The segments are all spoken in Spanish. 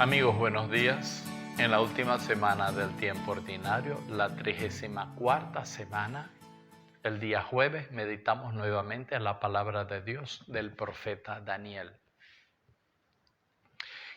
Amigos, buenos días. En la última semana del tiempo ordinario, la 34ª semana, el día jueves, meditamos nuevamente en la palabra de Dios del profeta Daniel.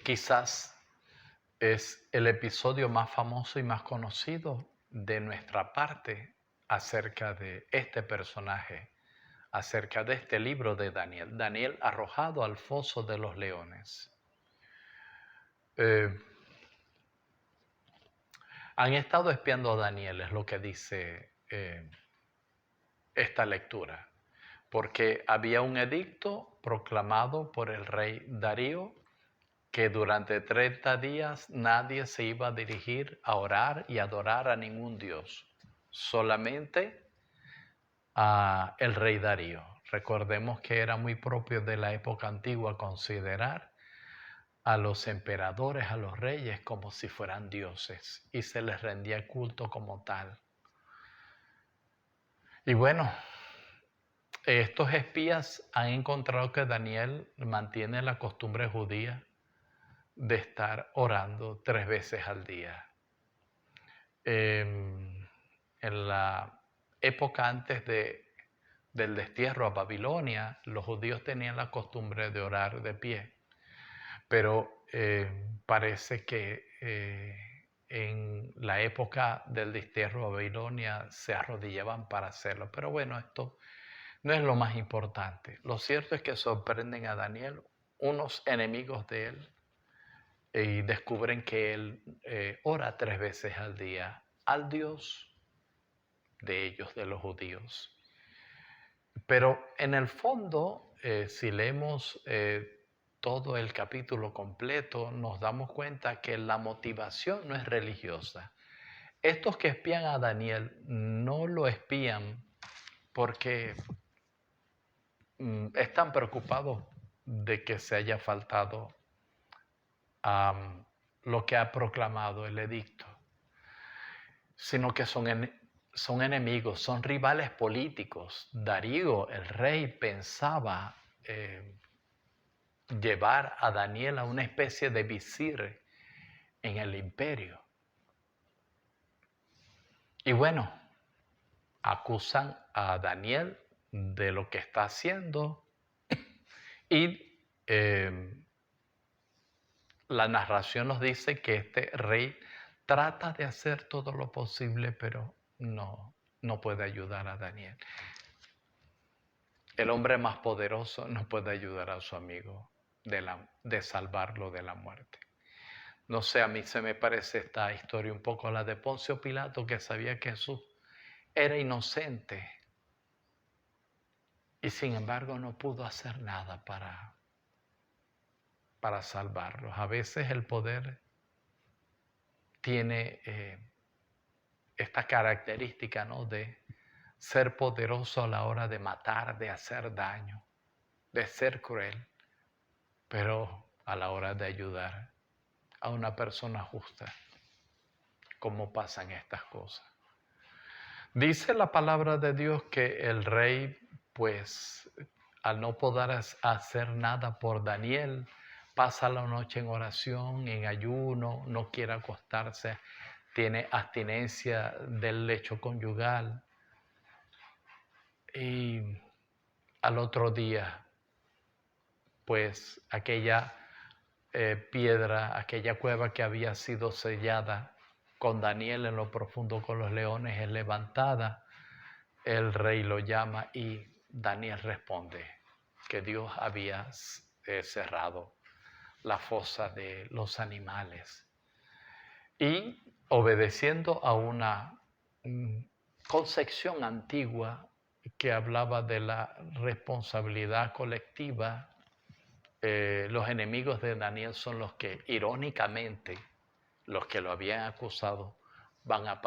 Quizás es el episodio más famoso y más conocido de nuestra parte acerca de este personaje, acerca de este libro de Daniel. Daniel arrojado al foso de los leones. Han estado espiando a Daniel, es lo que dice esta lectura, porque había un edicto proclamado por el rey Darío que durante 30 días nadie se iba a dirigir a orar y adorar a ningún dios, solamente a el rey Darío. Recordemos que era muy propio de la época antigua considerar a los emperadores, a los reyes, como si fueran dioses, y se les rendía culto como tal. Y bueno, estos espías han encontrado que Daniel mantiene la costumbre judía de estar orando 3 veces al día. En la época antes del destierro a Babilonia, los judíos tenían la costumbre de orar de pie, pero parece que en la época del destierro a Babilonia se arrodillaban para hacerlo. Pero bueno, esto no es lo más importante. Lo cierto es que sorprenden a Daniel unos enemigos de él y descubren que él ora 3 veces al día al Dios de ellos, de los judíos. Pero en el fondo, si leemos todo el capítulo completo, nos damos cuenta que la motivación no es religiosa. Estos que espían a Daniel no lo espían porque están preocupados de que se haya faltado lo que ha proclamado el edicto, sino que son enemigos, son rivales políticos. Darío, el rey, pensaba llevar a Daniel a una especie de visir en el imperio. Y bueno, acusan a Daniel de lo que está haciendo y la narración nos dice que este rey trata de hacer todo lo posible, pero no puede ayudar a Daniel. El hombre más poderoso no puede ayudar a su amigo de salvarlo de la muerte. No sé, a mí se me parece esta historia un poco a la de Poncio Pilato, que sabía que Jesús era inocente y sin embargo no pudo hacer nada para salvarlos. A veces el poder tiene esta característica, ¿no?, de ser poderoso a la hora de matar, de hacer daño, de ser cruel, pero a la hora de ayudar a una persona justa, ¿cómo pasan estas cosas? Dice la palabra de Dios que el rey, pues, al no poder hacer nada por Daniel, pasa la noche en oración, en ayuno, no quiere acostarse, tiene abstinencia del lecho conyugal. Y al otro día, pues aquella piedra, aquella cueva que había sido sellada con Daniel en lo profundo con los leones es levantada. El rey lo llama y Daniel responde que Dios había cerrado la fosa de los animales. Y obedeciendo a una concepción antigua que hablaba de la responsabilidad colectiva, los enemigos de Daniel son los que, irónicamente, los que lo habían acusado, van a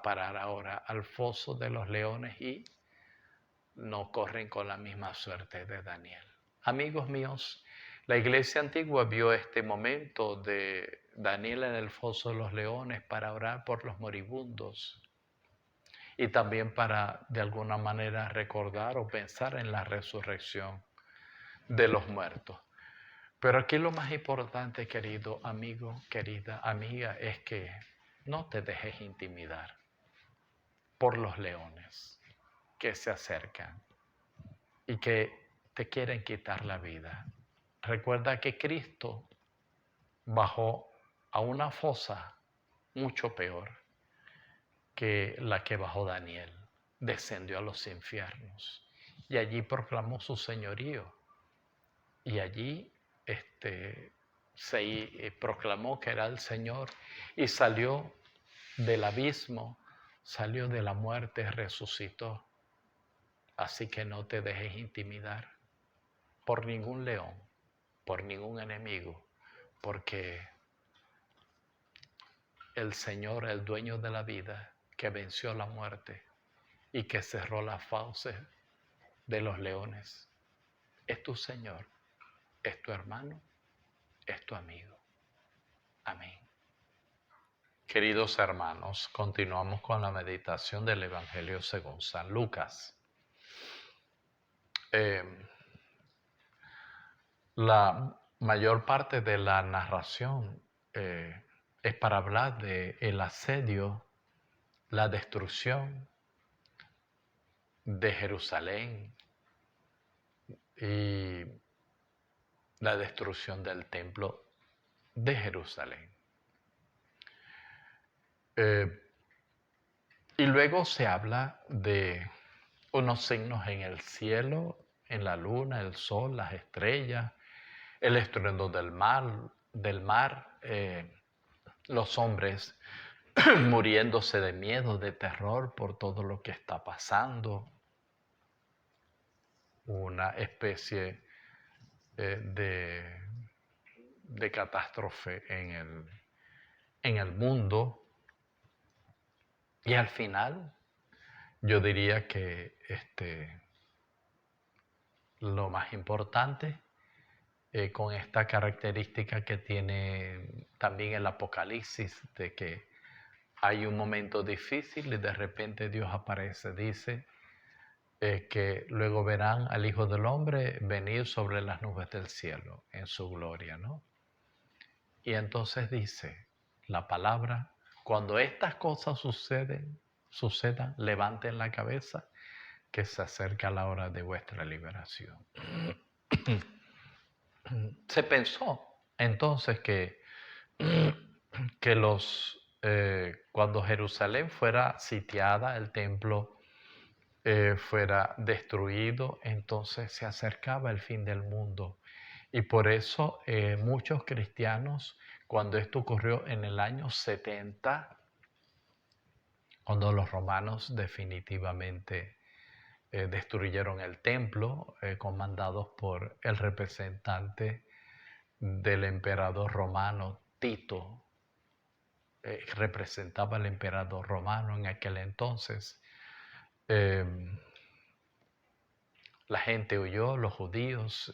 parar ahora al foso de los leones y no corren con la misma suerte de Daniel. Amigos míos, la iglesia antigua vio este momento de Daniel en el foso de los leones para orar por los moribundos y también para, de alguna manera, recordar o pensar en la resurrección de los muertos. Pero aquí lo más importante, querido amigo, querida amiga, es que no te dejes intimidar por los leones que se acercan y que te quieren quitar la vida. Recuerda que Cristo bajó a una fosa mucho peor que la que bajó Daniel. Descendió a los infiernos y allí proclamó su señorío. Y allí se proclamó que era el Señor y salió del abismo, salió de la muerte, resucitó. Así que no te dejes intimidar por ningún león, por ningún enemigo, porque el Señor, el dueño de la vida, que venció la muerte y que cerró las fauces de los leones, es tu Señor, es tu hermano, es tu amigo. Amén. Queridos hermanos, continuamos con la meditación del Evangelio según San Lucas. La mayor parte de la narración es para hablar del asedio, la destrucción de Jerusalén y la destrucción del templo de Jerusalén. Y luego se habla de unos signos en el cielo, en la luna, el sol, las estrellas, el estruendo del mar, los hombres muriéndose de miedo, de terror por todo lo que está pasando, una especie de catástrofe en el mundo. Y al final, yo diría que lo más importante, con esta característica que tiene también el Apocalipsis, de que hay un momento difícil y de repente Dios aparece, dice que luego verán al Hijo del Hombre venir sobre las nubes del cielo en su gloria, ¿no? Y entonces dice la palabra, cuando estas cosas sucedan, levanten la cabeza, que se acerca la hora de vuestra liberación. Se pensó entonces que cuando Jerusalén fuera sitiada, el templo fuera destruido, entonces se acercaba el fin del mundo. Y por eso muchos cristianos, cuando esto ocurrió en el año 70, cuando los romanos definitivamente destruyeron el templo, comandados por el representante del emperador romano Tito, representaba al emperador romano en aquel entonces. La gente huyó, los judíos,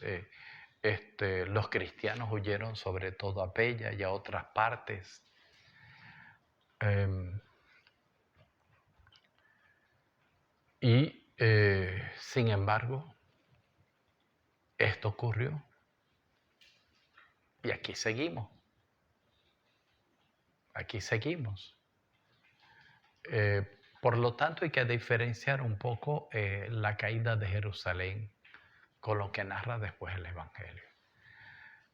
los cristianos huyeron sobre todo a Pella y a otras partes. Sin embargo, esto ocurrió y aquí seguimos. Aquí seguimos. Por lo tanto, hay que diferenciar un poco la caída de Jerusalén con lo que narra después el Evangelio.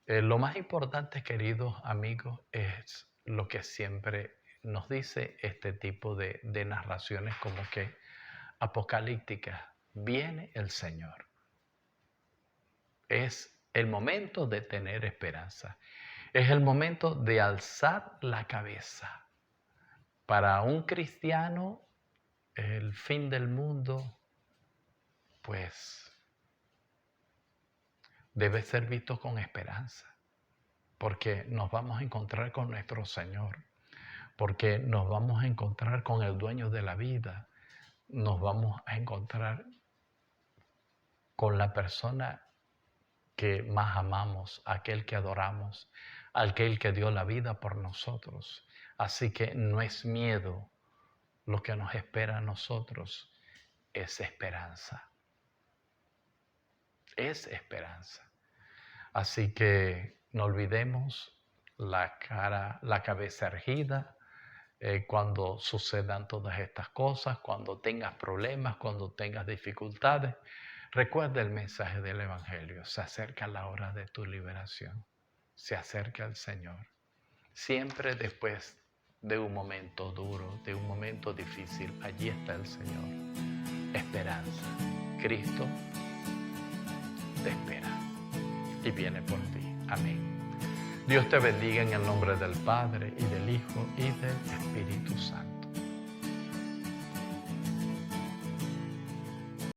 Lo más importante, queridos amigos, es lo que siempre nos dice este tipo de narraciones como que apocalípticas. Viene el Señor. Es el momento de tener esperanza. Es el momento de alzar la cabeza. Para un cristiano, el fin del mundo, pues, debe ser visto con esperanza, porque nos vamos a encontrar con nuestro Señor, porque nos vamos a encontrar con el dueño de la vida, nos vamos a encontrar con la persona que más amamos, aquel que adoramos, aquel que dio la vida por nosotros. Así que no es miedo lo que nos espera a nosotros, es esperanza. Es esperanza. Así que no olvidemos la cabeza erguida cuando sucedan todas estas cosas, cuando tengas problemas, cuando tengas dificultades. Recuerda el mensaje del Evangelio. Se acerca la hora de tu liberación. Se acerca el Señor. Siempre después de un momento duro, de un momento difícil, allí está el Señor. Esperanza. Cristo te espera y viene por ti. Amén. Dios te bendiga en el nombre del Padre, y del Hijo, y del Espíritu Santo.